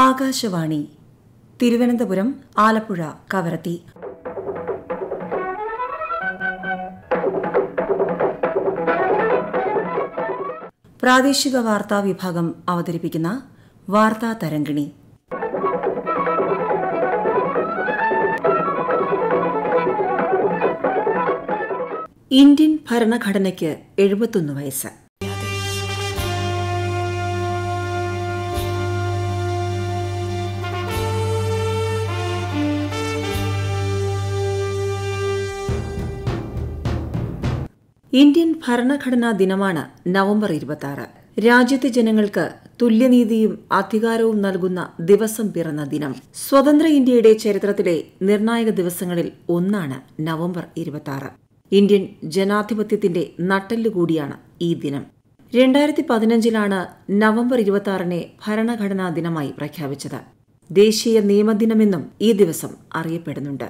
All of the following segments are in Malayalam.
ആകാശവാണി തിരുവനന്തപുരം, ആലപ്പുഴ, കവരത്തി. പ്രാദേശിക വാർത്താ വിഭാഗം അവതരിപ്പിക്കുന്ന വാർത്താ തരംഗിണി. ഇന്ത്യൻ ഭരണഘടനയ്ക്ക് 71 വയസ്സ്. ഇന്ത്യൻ ഭരണഘടനാ ദിനമാണ് നവംബർ 26. രാജ്യത്തെ ജനങ്ങൾക്ക് തുല്യനീതിയും അധികാരവും നൽകുന്ന ദിവസം പിറന്ന ദിനം. സ്വതന്ത്ര ഇന്ത്യയുടെ ചരിത്രത്തിലെ നിർണായക ദിവസങ്ങളിൽ ഒന്നാണ് നവംബർ 26. ഇന്ത്യൻ ജനാധിപത്യത്തിന്റെ നട്ടെല്ലുകൂടിയാണ് ഈ ദിനം. 2015 നവംബർ 26 ഭരണഘടനാ ദിനമായി പ്രഖ്യാപിച്ചത്. ദേശീയ നിയമദിനമെന്നും ഈ ദിവസം അറിയപ്പെടുന്നുണ്ട്.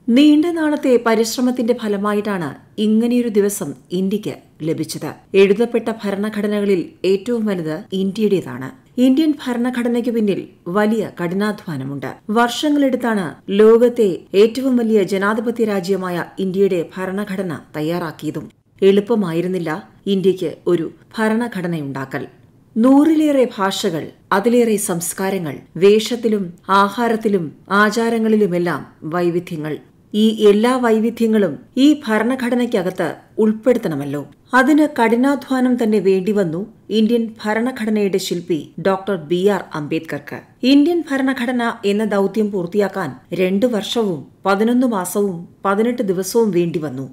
നീണ്ട നാളത്തെ പരിശ്രമത്തിന്റെ ഫലമായിട്ടാണ് ഇങ്ങനെയൊരു ദിവസം ഇന്ത്യക്ക് ലഭിച്ചത്. എഴുതപ്പെട്ട ഭരണഘടനകളിൽ ഏറ്റവും വലുത് ഇന്ത്യയുടേതാണ്. ഇന്ത്യൻ ഭരണഘടനയ്ക്ക് പിന്നിൽ വലിയ കഠിനാധ്വാനമുണ്ട്. വർഷങ്ങളെടുത്താണ് ലോകത്തെ ഏറ്റവും വലിയ ജനാധിപത്യ രാജ്യമായ ഇന്ത്യയുടെ ഭരണഘടന തയ്യാറാക്കിയതും. എളുപ്പമായിരുന്നില്ല ഇന്ത്യക്ക് ഒരു ഭരണഘടനയുണ്ടാക്കൽ. 100-ലേറെ ഭാഷകൾ, അതിലേറെ സംസ്കാരങ്ങൾ, വേഷത്തിലും ആഹാരത്തിലും ആചാരങ്ങളിലുമെല്ലാം വൈവിധ്യങ്ങൾ. ഈ എല്ലാ വൈവിധ്യങ്ങളും ഈ ഭരണഘടനയ്ക്കകത്ത് ഉൾപ്പെടുത്തണമല്ലോ. അതിന് കഠിനാധ്വാനം തന്നെ വേണ്ടിവന്നു ഇന്ത്യൻ ഭരണഘടനയുടെ ശില്പി ഡോക്ടർ BR അംബേദ്കർക്ക്. ഇന്ത്യൻ ഭരണഘടന എന്ന ദൌത്യം പൂർത്തിയാക്കാൻ 2 വർഷവും 11 മാസവും 18 ദിവസവും വേണ്ടിവന്നു.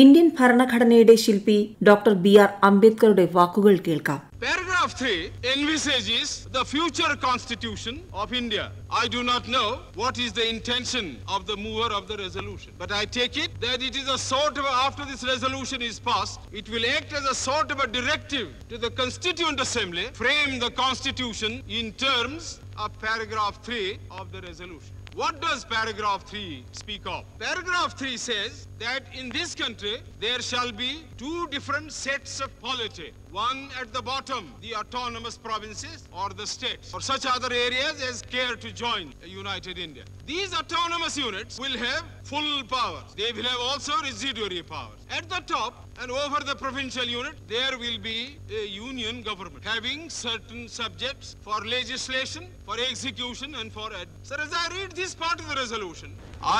ഇന്ത്യൻ ഭരണഘടനയുടെ ശില്പി ഡോക്ടർ BR അംബേദ്കറുടെ വാക്കുകൾ കേൾക്കാം. Paragraph 3 envisages the future constitution of India. I do not know what is the intention of the mover of the resolution, but I take it that it is a sort of, after this resolution is passed, it will act as a sort of a directive to the Constituent Assembly, frame the constitution in terms of paragraph 3 of the resolution. What does paragraph 3 speak of? Paragraph 3 says that in this country there shall be 2 different sets of polity. One at the bottom, the autonomous provinces or the states, or such other areas as care to join a united India. These autonomous units will have full powers. They will have also residuary powers. At the top and over the provincial unit, there will be a union government having certain subjects for legislation, for execution and for Sir, as I read this part of the resolution,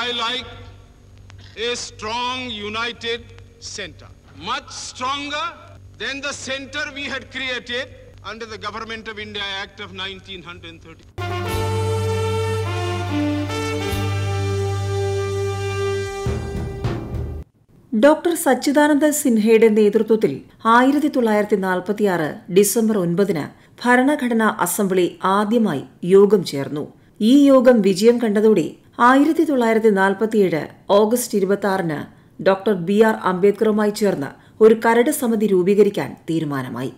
I like a strong united center, much stronger than the center we had created under the Government of India Act of 1930. Doctor സച്ചിദാനന്ദ സിൻഹയുടെ നേതൃത്വത്തിൽ 1946 ഡിസംബർ 9 ഭരണഘടനാ അസംബ്ലി ആദ്യമായി യോഗം ചേർന്നു. ഈ യോഗം വിജയം കണ്ടതോടെ 1947 ഓഗസ്റ്റ് 26 ഡോക്ടർ BR അംബേദ്കറുമായി ചേർന്ന് ഒരു കരട് സമിതി രൂപീകരിക്കാൻ തീരുമാനമായി.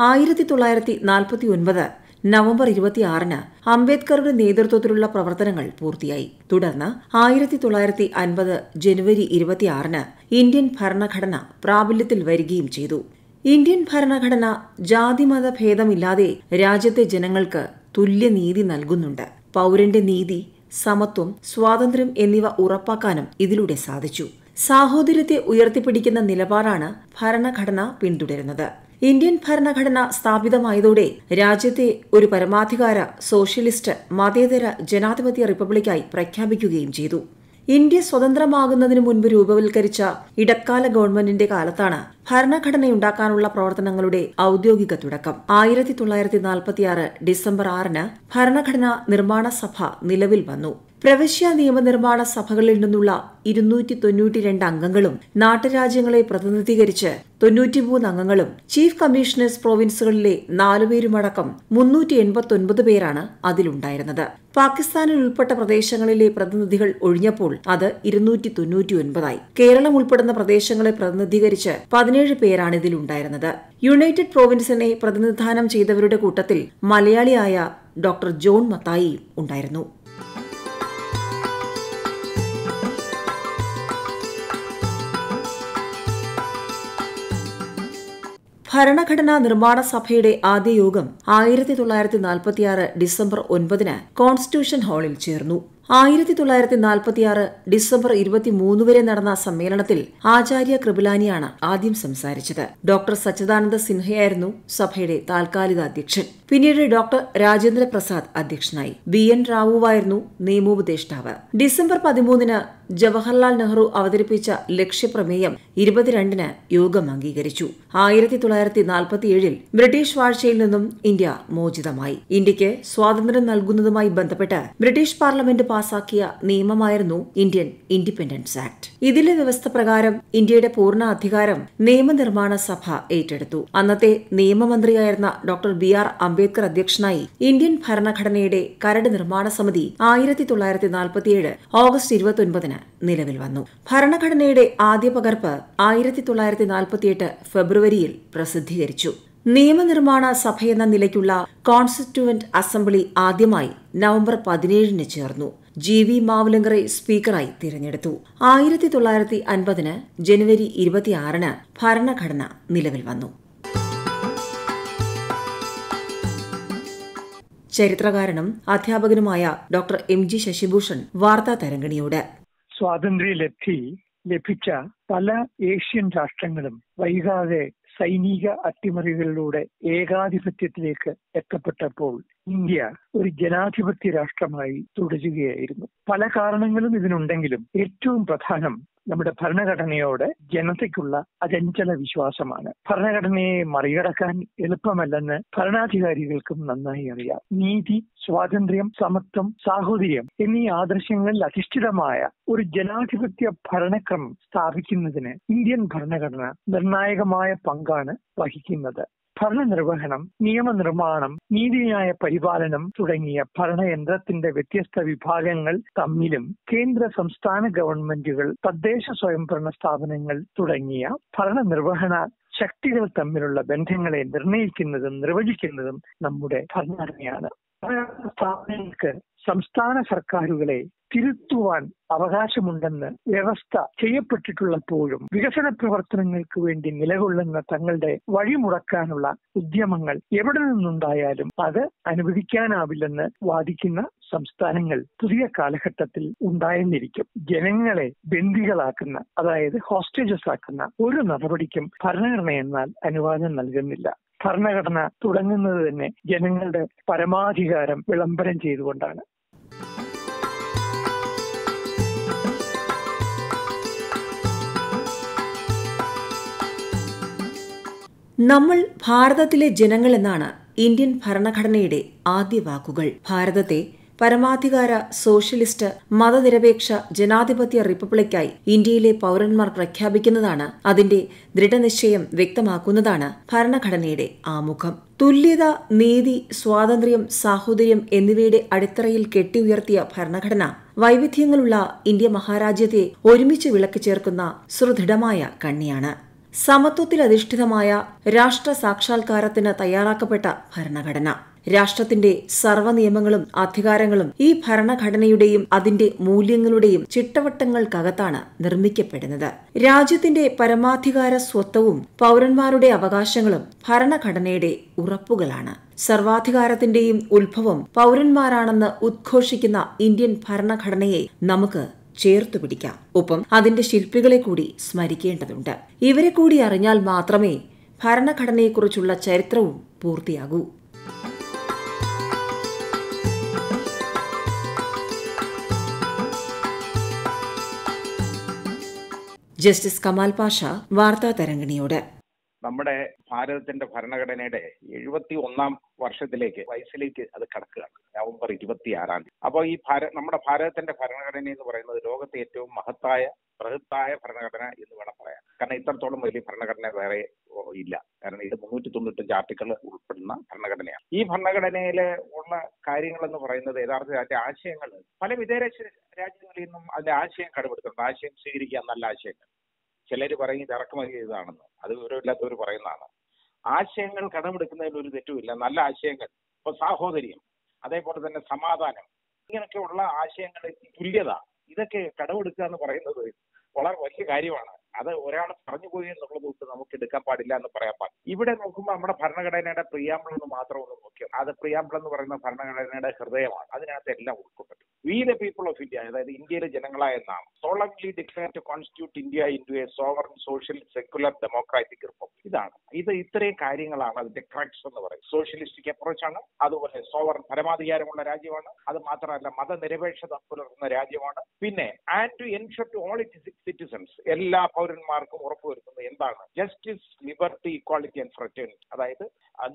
1949 നവംബർ 26 അംബേദ്കറുടെ നേതൃത്വത്തിലുള്ള പ്രവർത്തനങ്ങൾ പൂർത്തിയായി. തുടർന്ന് 1950 ജനുവരി 26 ഇന്ത്യൻ ഭരണഘടന പ്രാബല്യത്തിൽ വരികയും ചെയ്തു. ഇന്ത്യൻ ഭരണഘടന ജാതിമത ഭേദമില്ലാതെ രാജ്യത്തെ ജനങ്ങൾക്ക് തുല്യനീതി നൽകുന്നുണ്ട്. പൗരന്റെ നീതി, സമത്വം, സ്വാതന്ത്ര്യം എന്നിവ ഉറപ്പാക്കാനും ഇതിലൂടെ സാധിച്ചു. സാഹോദര്യത്തെ ഉയർത്തിപ്പിടിക്കുന്ന നിലപാടാണ് ഭരണഘടന പിന്തുടരുന്നത്. ഇന്ത്യൻ ഭരണഘടന സ്ഥാപിതമായതോടെ രാജ്യത്തെ ഒരു പരമാധികാര സോഷ്യലിസ്റ്റ് മതേതര ജനാധിപത്യ റിപ്പബ്ലിക്കായി പ്രഖ്യാപിക്കുകയും ചെയ്തു. ഇന്ത്യ സ്വതന്ത്രമാകുന്നതിനു മുൻപ് രൂപവൽക്കരിച്ച ഇടക്കാല ഗവൺമെന്റിന്റെ കാലത്താണ് ഭരണഘടനയുണ്ടാക്കാനുള്ള പ്രവർത്തനങ്ങളുടെ ഔദ്യോഗിക തുടക്കം. 1946 ഡിസംബർ 6 ഭരണഘടനാ നിർമ്മാണ സഭ നിലവിൽ വന്നു. പ്രവിശ്യ നിയമനിർമ്മാണ സഭകളിൽ നിന്നുള്ള 292 അംഗങ്ങളും നാട്ടുരാജ്യങ്ങളെ പ്രതിനിധീകരിച്ച് 93 അംഗങ്ങളും ചീഫ് കമ്മീഷണേഴ്സ് പ്രൊവിൻസുകളിലെ 4 പേരുമടക്കം 389 പേരാണ് അതിലുണ്ടായിരുന്നത്. പാകിസ്ഥാനിൽ ഉൾപ്പെട്ട പ്രദേശങ്ങളിലെ പ്രതിനിധികൾ ഒഴിഞ്ഞപ്പോൾ അത് 299 കേരളം ഉൾപ്പെടുന്ന പ്രദേശങ്ങളെ പ്രതിനിധീകരിച്ച് 17 പേരാണ് ഇതിലുണ്ടായിരുന്നത്. യുണൈറ്റഡ് പ്രൊവിൻസിനെ പ്രതിനിധാനം ചെയ്തവരുടെ കൂട്ടത്തിൽ മലയാളിയായ ഡോക്ടർ ജോൺ മത്തായി ഉണ്ടായിരുന്നു. ഭരണഘടനാ നിർമ്മാണ സഭയുടെ ആദ്യ യോഗം 1946 ഡിസംബർ 9 കോൺസ്റ്റിറ്റ്യൂഷൻ ഹാളിൽ ചേർന്നു. 1946 ഡിസംബർ 23 വരെ നടന്ന സമ്മേളനത്തിൽ ആചാര്യ കൃപലാനിയാണ് ആദ്യം സംസാരിച്ചത്. ഡോക്ടർ സച്ചിദാനന്ദ സിൻഹയായിരുന്നു സഭയുടെ താൽക്കാലിക അധ്യക്ഷൻ. പിന്നീട് ഡോക്ടർ രാജേന്ദ്ര പ്രസാദ് അധ്യക്ഷനായി. BN റാവുവായിരുന്നു നിയമോപദേഷ്ടാവ്. ഡിസംബർ 13 ജവഹർലാൽ നെഹ്റു അവതരിപ്പിച്ച ലക്ഷ്യപ്രമേയം 22 യോഗം അംഗീകരിച്ചു. 1947 ബ്രിട്ടീഷ് വാഴ്ചയിൽ നിന്നും ഇന്ത്യ മോചിതമായി. ഇന്ത്യക്ക് സ്വാതന്ത്ര്യം നൽകുന്നതുമായി ബന്ധപ്പെട്ട് ബ്രിട്ടീഷ് പാർലമെന്റ് പാസാക്കിയ നിയമമായിരുന്നു ഇന്ത്യൻ ഇൻഡിപെൻഡൻസ് ആക്ട്. ഇതിലെ വ്യവസ്ഥ പ്രകാരം ഇന്ത്യയുടെ പൂർണ്ണ അധികാരം നിയമനിർമ്മാണ സഭ ഏറ്റെടുത്തു. അന്നത്തെ നിയമമന്ത്രിയായിരുന്ന ഡോക്ടർ BR അംബേദ്കർ അധ്യക്ഷനായി ഇന്ത്യൻ ഭരണഘടനയുടെ കരട് നിർമ്മാണ സമിതി 1947 ഓഗസ്റ്റ് 29 നിലവിൽ വന്നു. ഭരണഘടനയുടെ ആദ്യ പകർപ്പ് 1948 ഫെബ്രുവരിയിൽ പ്രസിദ്ധീകരിച്ചു. നിയമനിർമ്മാണ സഭയെന്ന നിലയ്ക്കുള്ള കോൺസ്റ്റിറ്റ്യൂവന്റ് അസംബ്ലി ആദ്യമായി നവംബർ 17 ചേർന്നു. GV മാവുലങ്കറെ സ്പീക്കറായി തിരഞ്ഞെടുത്തു. 1950 ജനുവരി 26 ഭരണഘടന നിലവിൽ വന്നു. ചരിത്രകാരനും അധ്യാപകനുമായ ഡോക്ടർ MG ശശിഭൂഷൺ വാർത്താ തരംഗിണിയോട്. സ്വാതന്ത്ര്യലബ്ധി ലഭിച്ച പല ഏഷ്യൻ രാഷ്ട്രങ്ങളും വൈകാതെ സൈനിക അട്ടിമറികളിലൂടെ ഏകാധിപത്യത്തിലേക്ക് എത്തപ്പെട്ടപ്പോൾ ഇന്ത്യ ഒരു ജനാധിപത്യ രാഷ്ട്രമായി തുടരുകയായിരുന്നു. പല കാരണങ്ങളും ഇതിനുണ്ടെങ്കിലും ഏറ്റവും പ്രധാനം നമ്മുടെ ഭരണഘടനയോട് ജനതയ്ക്കുള്ള അചഞ്ചല വിശ്വാസമാണ്. ഭരണഘടനയെ മറികടക്കാൻ എളുപ്പമല്ലെന്ന് ഭരണാധികാരികൾക്കും നന്നായി അറിയാം. നീതി, സ്വാതന്ത്ര്യം, സമത്വം, സാഹോദര്യം എന്നീ ആദർശങ്ങളിൽ അധിഷ്ഠിതമായ ഒരു ജനാധിപത്യ ഭരണക്രമം സ്ഥാപിക്കുന്നതിന് ഇന്ത്യൻ ഭരണഘടന നിർണായകമായ പങ്കാണ് വഹിക്കുന്നത്. ഭരണനിർവഹണം, നിയമനിർമ്മാണം, നീതിന്യായ പരിപാലനം തുടങ്ങിയ ഭരണയന്ത്രത്തിന്റെ വ്യത്യസ്ത വിഭാഗങ്ങൾ തമ്മിലും കേന്ദ്ര സംസ്ഥാന ഗവൺമെന്റുകൾ, തദ്ദേശ സ്വയംഭരണ സ്ഥാപനങ്ങൾ തുടങ്ങിയ ഭരണനിർവഹണ ശക്തികൾ തമ്മിലുള്ള ബന്ധങ്ങളെ നിർണയിക്കുന്നതും നിർവചിക്കുന്നതും നമ്മുടെ ഭരണഘടനയാണ്. സ്ഥാപനങ്ങൾക്ക് സംസ്ഥാന സർക്കാരുകളെ തിരുത്തുവാൻ അവകാശമുണ്ടെന്ന് വ്യവസ്ഥ ചെയ്യപ്പെട്ടിട്ടുള്ളപ്പോഴും വികസന പ്രവർത്തനങ്ങൾക്ക് വേണ്ടി നിലകൊള്ളുന്ന തങ്ങളുടെ വഴിമുടക്കാനുള്ള ഉദ്യമങ്ങൾ എവിടെ നിന്നുണ്ടായാലും അത് അനുവദിക്കാനാവില്ലെന്ന് വാദിക്കുന്ന സംസ്ഥാനങ്ങൾ പുതിയ കാലഘട്ടത്തിൽ ഉണ്ടായെന്നിരിക്കും. ജനങ്ങളെ ബന്ദികളാക്കുന്ന, അതായത് ഹോസ്റ്റേജസ് ആക്കുന്ന ഒരു നടപടിക്കും ഭരണഘടന എന്നാൽ അനുവാദം നൽകുന്നില്ല. ഭരണഘടന തുടങ്ങുന്നത് തന്നെ ജനങ്ങളുടെ പരമാധികാരം വിളംബരം ചെയ്തുകൊണ്ടാണ്. നമ്മൾ ഭാരതത്തിലെ ജനങ്ങൾ എന്നാണ് ഇന്ത്യൻ ഭരണഘടനയുടെ ആദ്യ വാക്കുകൾ. ഭാരതത്തെ പരമാധികാര സോഷ്യലിസ്റ്റ് മതനിരപേക്ഷ ജനാധിപത്യ റിപ്പബ്ലിക്കായി ഇന്ത്യയിലെ പൌരന്മാർ പ്രഖ്യാപിക്കുന്നതാണ്, അതിന്റെ ദൃഢനിശ്ചയം വ്യക്തമാക്കുന്നതാണ് ഭരണഘടനയുടെ ആമുഖം. തുല്യത, നീതി, സ്വാതന്ത്ര്യം, സാഹോദര്യം എന്നിവയുടെ അടിത്തറയിൽ കെട്ടിയുയർത്തിയ ഭരണഘടന വൈവിധ്യങ്ങളുള്ള ഇന്ത്യ മഹാരാജ്യത്തെ ഒരുമിച്ച് വിളക്കി ചേർക്കുന്ന സുദൃഢമായ കണ്ണിയാണ്. സമത്വത്തിൽ അധിഷ്ഠിതമായ രാഷ്ട്ര സാക്ഷാത്കാരത്തിന് തയ്യാറാക്കപ്പെട്ട ഭരണഘടന. രാഷ്ട്രത്തിന്റെ സർവ്വ നിയമങ്ങളും അധികാരങ്ങളും ഈ ഭരണഘടനയുടെയും അതിന്റെ മൂല്യങ്ങളുടെയും ചിട്ടവട്ടങ്ങൾക്കകത്താണ് നിർമ്മിക്കപ്പെടുന്നത്. രാജ്യത്തിന്റെ പരമാധികാര സ്വത്വവും പൌരന്മാരുടെ അവകാശങ്ങളും ഭരണഘടനയുടെ ഉറപ്പുകളാണ്. സർവാധികാരത്തിന്റെയും ഉത്ഭവം പൌരന്മാരാണെന്ന് ഉദ്ഘോഷിക്കുന്ന ഇന്ത്യൻ ഭരണഘടനയെ നമുക്ക് ചേർത്തു പിടിക്കാം. ഒപ്പം അതിന്റെ ശില്പികളെ കൂടി സ്മരിക്കേണ്ടതുണ്ട്. ഇവരെ കൂടി അറിഞ്ഞാൽ മാത്രമേ ഭരണഘടനയെക്കുറിച്ചുള്ള ചരിത്രവും പൂർത്തിയാകൂ. ജസ്റ്റിസ് കമാൽ പാഷ വാർത്താ തരംഗിണിയോട്. നമ്മുടെ ഭാരതത്തിന്റെ ഭരണഘടനയുടെ 71ാം വർഷത്തിലേക്ക് വയസ്സിലേക്ക് അത് കടക്കുകയാണ്. നവംബർ 26. അപ്പോൾ ഈ നമ്മുടെ ഭാരതത്തിന്റെ ഭരണഘടന എന്ന് പറയുന്നത് ലോകത്തെ ഏറ്റവും ബൃഹത്തായ ഭരണഘടന എന്ന് വേണം പറയാൻ. കാരണം ഇത്രത്തോളം വലിയ ഭരണഘടന വേറെ ഇല്ല. കാരണം ഇത് 395 ആർട്ടിക്കിൾ ഉൾപ്പെടുന്ന ഭരണഘടനയാണ്. ഈ ഭരണഘടനയിലെ ഉള്ള കാര്യങ്ങൾ എന്ന് പറയുന്നത് യഥാർത്ഥത്തിൽ അതിന്റെ ആശയങ്ങൾ പല വിദേശ രാജ്യങ്ങളിൽ നിന്നും അതിന്റെ ആശയം കടമെടുക്കുന്നുണ്ട്. ആശയം സ്വീകരിക്കാൻ നല്ല ആശയങ്ങൾ. ചിലർ പറയും ഇത് ഇറക്കുമതി ചെയ്തതാണെന്ന്, അത് വിവരമില്ലാത്തവർ പറയുന്നതാണ്. ആശയങ്ങൾ കടമെടുക്കുന്നതിൽ ഒരു തെറ്റുമില്ല. നല്ല ആശയങ്ങൾ, ഇപ്പൊ സാഹോദര്യം, അതേപോലെ തന്നെ സമാധാനം, ഇങ്ങനെയൊക്കെയുള്ള ആശയങ്ങൾ, തുല്യത, ഇതൊക്കെ കടമെടുക്കുക എന്ന് പറയുന്നത് വളരെ വലിയ കാര്യമാണ്. അത് ഒരാൾ പറഞ്ഞു പോയി എന്നുള്ളത് കൊണ്ട് നമുക്ക് എടുക്കാൻ പാടില്ല എന്ന് പറയാൻ പാടില്ല. ഇവിടെ നോക്കുമ്പോൾ നമ്മുടെ ഭരണഘടനയുടെ പ്രിയാമ്പിൾ എന്ന് മാത്രം ഒന്ന് നോക്കിയാൽ അത് പ്രിയാമ്പിൾ എന്ന് പറയുന്ന ഭരണഘടനയുടെ ഹൃദയമാണ്. അതിനകത്ത് എല്ലാം ഉൾക്കൊണ്ടു. We the people of India, അതായത് ഇന്ത്യയിലെ ജനങ്ങളായ നാം solemnly declare to constitute India into a sovereign social secular democratic republic. ഇത്രയും കാര്യങ്ങളാണ് അതിന്റെ ക്രക്സ് എന്ന് പറയുന്നത്. സോഷ്യലിസ്റ്റിക് അപ്രോച്ചാണ്, അതുപോലെ സോവറൻ പരമാധികാരമുള്ള രാജ്യമാണ്, അത് മാത്രമല്ല മതനിരപേക്ഷത പുലർത്തുന്ന രാജ്യമാണ്. പിന്നെ and to ensure to all its citizens, എല്ലാ പൗരന്മാർക്കും ഉറപ്പുവരുത്തുന്നത് എന്താണ്? Justice, liberty, equality and fraternity. അതായത്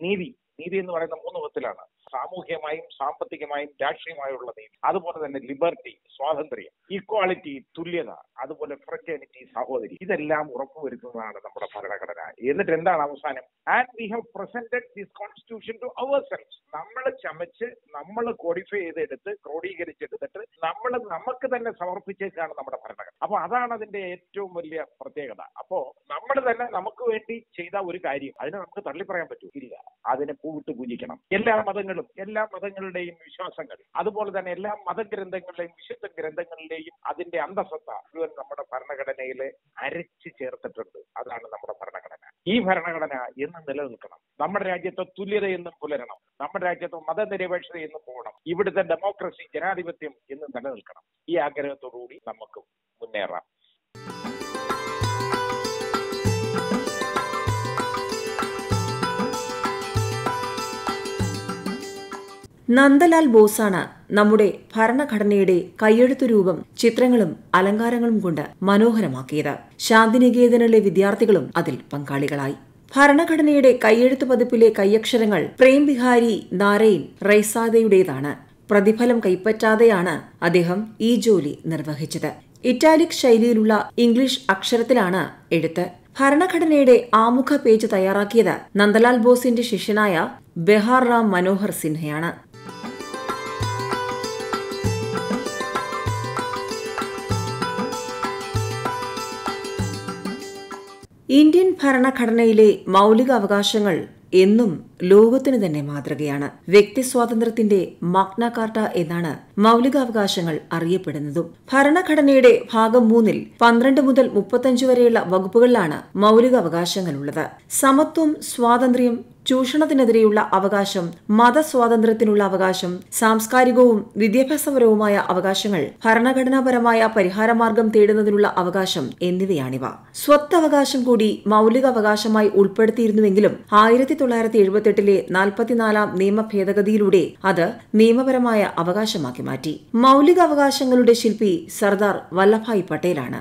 നീതി എന്ന് പറയുന്ന 3 വിധത്തിലാണ്: സാമൂഹ്യമായും സാമ്പത്തികമായും രാഷ്ട്രീയമായുള്ള നീതി, അതുപോലെ തന്നെ ലിബർട്ടി സ്വാതന്ത്ര്യം, ഇക്വാളിറ്റി തുല്യത, അതുപോലെ ഫ്രറ്റേണിറ്റി സഹോദരി. ഇതെല്ലാം ഉറപ്പുവരുത്തുന്നതാണ് നമ്മുടെ ഭരണഘടന. എന്നിട്ട് എന്താണ് അവസാനം? And we have presented this constitution to ourselves. നമ്മൾ ചമച്ച്, നമ്മൾ കോഡിഫൈ ചെയ്തെടുത്ത്, ക്രോഡീകരിച്ചെടുത്തിട്ട് നമുക്ക് തന്നെ സമർപ്പിച്ചേക്കാണ് നമ്മുടെ ഭരണഘടന. അപ്പൊ അതാണ് അതിന്റെ ഏറ്റവും വലിയ പ്രത്യേകത. അപ്പോ നമ്മൾ തന്നെ നമുക്ക് വേണ്ടി ചെയ്ത ഒരു കാര്യം അതിനെ നമുക്ക് തള്ളിപ്പറയാൻ പറ്റില്ല. അതിനെ പൂവിട്ട് പൂജിക്കണം. എല്ലാ മതങ്ങളുടെയും വിശ്വാസങ്ങൾ, അതുപോലെ തന്നെ എല്ലാ മതഗ്രന്ഥങ്ങളുടെയും വിശുദ്ധ ഗ്രന്ഥങ്ങളുടെയും അതിന്റെ അന്തസത്ത മുഴുവൻ നമ്മുടെ ഭരണഘടനയിൽ അരച്ചു ചേർത്തിട്ടുണ്ട്. അതാണ് നമ്മുടെ ഭരണഘടന. ഈ ഭരണഘടന എന്നും നിലനിൽക്കണം. നമ്മുടെ രാജ്യത്തെ തുല്യത എന്നും പുലരണം. നമ്മുടെ രാജ്യത്തെ മതനിരപേക്ഷത എന്നും പോകണം. ഇവിടുത്തെ ഡെമോക്രസി, ജനാധിപത്യം എന്നും നിലനിൽക്കണം. ഈ ആഗ്രഹത്തോടുകൂടി നമുക്ക് മുന്നേറാം. നന്ദലാൽ ബോസാണ് നമ്മുടെ ഭരണഘടനയുടെ കയ്യെഴുത്തു രൂപം ചിത്രങ്ങളും അലങ്കാരങ്ങളും കൊണ്ട് മനോഹരമാക്കിയത്. ശാന്തിനികേതനിലെ വിദ്യാർത്ഥികളും അതിൽ പങ്കാളികളായി. ഭരണഘടനയുടെ കയ്യെഴുത്തു പതിപ്പിലെ കയ്യക്ഷരങ്ങൾ പ്രേം ബിഹാരി നാരായൺ റൈസാദയുടേതാണ്. പ്രതിഫലം കൈപ്പറ്റാതെയാണ് അദ്ദേഹം ഈ ജോലി നിർവഹിച്ചത്. ഇറ്റാലിക് ശൈലിയിലുള്ള ഇംഗ്ലീഷ് അക്ഷരത്തിലാണ് എഴുത്ത്. ഭരണഘടനയുടെ ആമുഖ പേജ് തയ്യാറാക്കിയത് നന്ദലാൽ ബോസിന്റെ ശിഷ്യനായ ബെഹാർ റാം മനോഹർ സിൻഹയാണ്. ഇന്ത്യൻ ഭരണഘടനയിലെ മൗലിക അവകാശങ്ങൾ എന്നും ലോകത്തിന് തന്നെ മാതൃകയാണ്. വ്യക്തി സ്വാതന്ത്ര്യത്തിന്റെ മാഗ്ന കാർട്ട എന്നാണ് മൗലികാവകാശങ്ങൾ അറിയപ്പെടുന്നതും. ഭരണഘടനയുടെ ഭാഗം 3-ൽ 12 മുതൽ 35 വരെയുള്ള വകുപ്പുകളിലാണ് മൗലികാവകാശങ്ങളുള്ളത്. സമത്വം, സ്വാതന്ത്ര്യം, ചൂഷണത്തിനെതിരെയുള്ള അവകാശം, മതസ്വാതന്ത്ര്യത്തിനുള്ള അവകാശം, സാംസ്കാരികവും വിദ്യാഭ്യാസപരവുമായ അവകാശങ്ങൾ, ഭരണഘടനാപരമായ പരിഹാരമാർഗം തേടുന്നതിനുള്ള അവകാശം എന്നിവയാണിവ. സ്വത്തവകാശം കൂടി മൗലികാവകാശമായി ഉൾപ്പെടുത്തിയിരുന്നുവെങ്കിലും 1978-ലെ 44-ാം നിയമ ഭേദഗതിയിലൂടെ അത് നിയമപരമായ അവകാശമാക്കി മാറ്റി. മൗലികാവകാശങ്ങളുടെ ശില്പി സർദാർ വല്ലഭായ് പട്ടേലാണ്.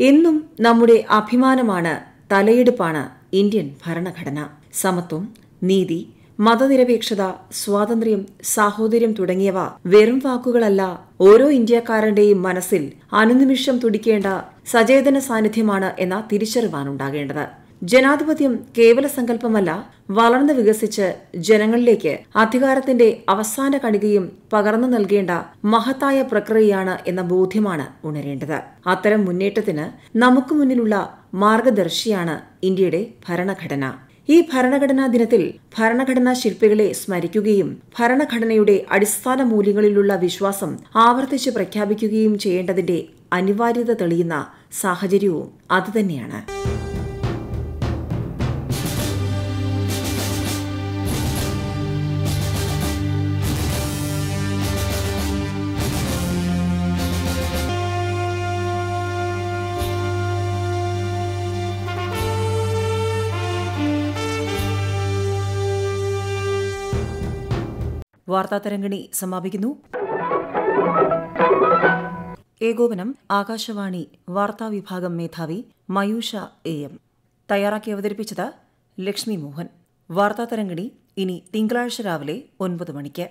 എന്നും നമ്മുടെ അഭിമാനമാണ്, തലയെടുപ്പാണ് ഇന്ത്യൻ ഭരണഘടന. സമത്വം, നീതി, മതനിരപേക്ഷത, സ്വാതന്ത്ര്യം, സാഹോദര്യം തുടങ്ങിയവ വെറും വാക്കുകളല്ല, ഓരോ ഇന്ത്യക്കാരന്റെയും മനസ്സിൽ അനുനിമിഷം തുടിക്കേണ്ട സചേതന സാന്നിധ്യമാണ് എന്ന തിരിച്ചറിവാണുണ്ടാകേണ്ടത്. ജനാധിപത്യം കേവല സങ്കല്പമല്ല, വളർന്നു വികസിച്ച് ജനങ്ങളിലേക്ക് അധികാരത്തിന്റെ അവസാന കണികയും പകർന്നു നൽകേണ്ട മഹത്തായ പ്രക്രിയയാണ് എന്ന ബോധ്യമാണ് ഉണരേണ്ടത്. അത്തരം മുന്നേറ്റത്തിന് നമുക്ക് മുന്നിലുള്ള മാർഗദർശിയാണ് ഇന്ത്യയുടെ ഭരണഘടന. ഈ ഭരണഘടനാ ദിനത്തിൽ ഭരണഘടനാ ശില്പികളെ സ്മരിക്കുകയും ഭരണഘടനയുടെ അടിസ്ഥാന മൂല്യങ്ങളിലുള്ള വിശ്വാസം ആവർത്തിച്ച് പ്രഖ്യാപിക്കുകയും ചെയ്യേണ്ടതിന്റെ അനിവാര്യത തെളിയുന്ന സാഹചര്യവും അതുതന്നെയാണ്. വാർത്താതരംഗിണി സമാപിക്കുന്നു. ഏകോപനം ആകാശവാണി വാർത്താവിഭാഗം മേധാവി മയൂഷ AM. തയ്യാറാക്കി അവതരിപ്പിച്ചത് ലക്ഷ്മി മോഹൻ. വാർത്താതരംഗിണി ഇനി തിങ്കളാഴ്ച രാവിലെ 9 മണിക്ക്.